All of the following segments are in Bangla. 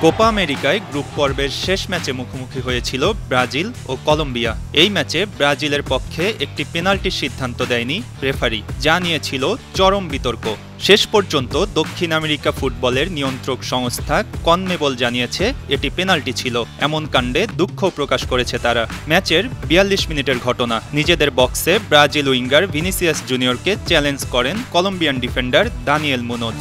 কোপা আমেরিকায় গ্রুপ পর্বের শেষ ম্যাচে মুখোমুখি হয়েছিল ব্রাজিল ও কলম্বিয়া। এই ম্যাচে ব্রাজিলের পক্ষে একটি পেনাল্টির সিদ্ধান্ত দেয়নি রেফারি, যা নিয়েছিল চরম বিতর্ক। শেষ পর্যন্ত দক্ষিণ আমেরিকা ফুটবলের নিয়ন্ত্রক সংস্থা কনমেবল জানিয়েছে এটি পেনাল্টি ছিল। এমন কাণ্ডে দুঃখ প্রকাশ করেছে তারা। ম্যাচের ৪২ মিনিটের ঘটনা, নিজেদের বক্সে ব্রাজিল উইঙ্গার ভিনিসিয়াস জুনিয়রকে চ্যালেঞ্জ করেন কলম্বিয়ান ডিফেন্ডার দানিয়েল মুনোজ।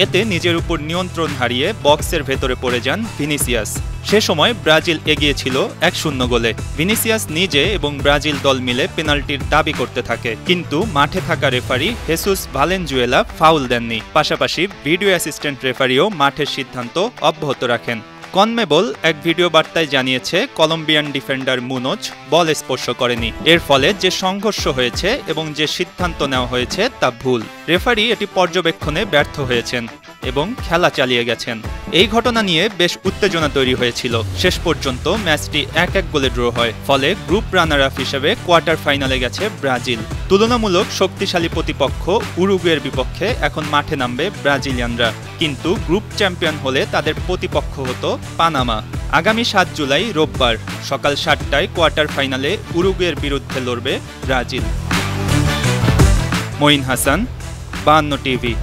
এতে নিজের উপর নিয়ন্ত্রণ হারিয়ে বক্সের ভেতরে পড়ে যান ভিনিসিয়াস। সে সময় ব্রাজিল এগিয়ে ছিল ১-০ গোলে। ভিনিসিয়াস নিজে এবং ব্রাজিল দল মিলে পেনাল্টির দাবি করতে থাকে, কিন্তু মাঠে থাকা রেফারি হেসুস ভালেনজুয়েলা ফাউল দেননি। পাশাপাশি ভিডিও অ্যাসিস্ট্যান্ট রেফারিও মাঠের সিদ্ধান্ত অব্যাহত রাখেন। কনমেবল এক ভিডিও বার্তায় জানিয়েছে কলম্বিয়ান ডিফেন্ডার মুনোজ বল স্পর্শ করেনি। এর ফলে যে সংঘর্ষ হয়েছে এবং যে সিদ্ধান্ত নেওয়া হয়েছে তা ভুল। রেফারি এটি পর্যবেক্ষণে ব্যর্থ হয়েছেন এবং খেলা চালিয়ে গেছেন। এই ঘটনা নিয়ে বেশ উত্তেজনা তৈরি হয়েছিল। শেষ পর্যন্ত ম্যাচটি ১-১ গোলে ড্র হয়। ফলে গ্রুপ রানার আপ হিসেবে কোয়ার্টার ফাইনালে গেছে ব্রাজিল। তুলনামূলক শক্তিশালী প্রতিপক্ষ উরুগুয়ের বিপক্ষে এখন মাঠে নামবে ব্রাজিলিয়ানরা, কিন্তু গ্রুপ চ্যাম্পিয়ন হলে তাদের প্রতিপক্ষ হতো পানামা। আগামী ৭ জুলাই রোববার সকাল ৭টায় কোয়ার্টার ফাইনালে উরুগুয়ের বিরুদ্ধে লড়বে ব্রাজিল। মঈন হাসান, ৫২ টিভি।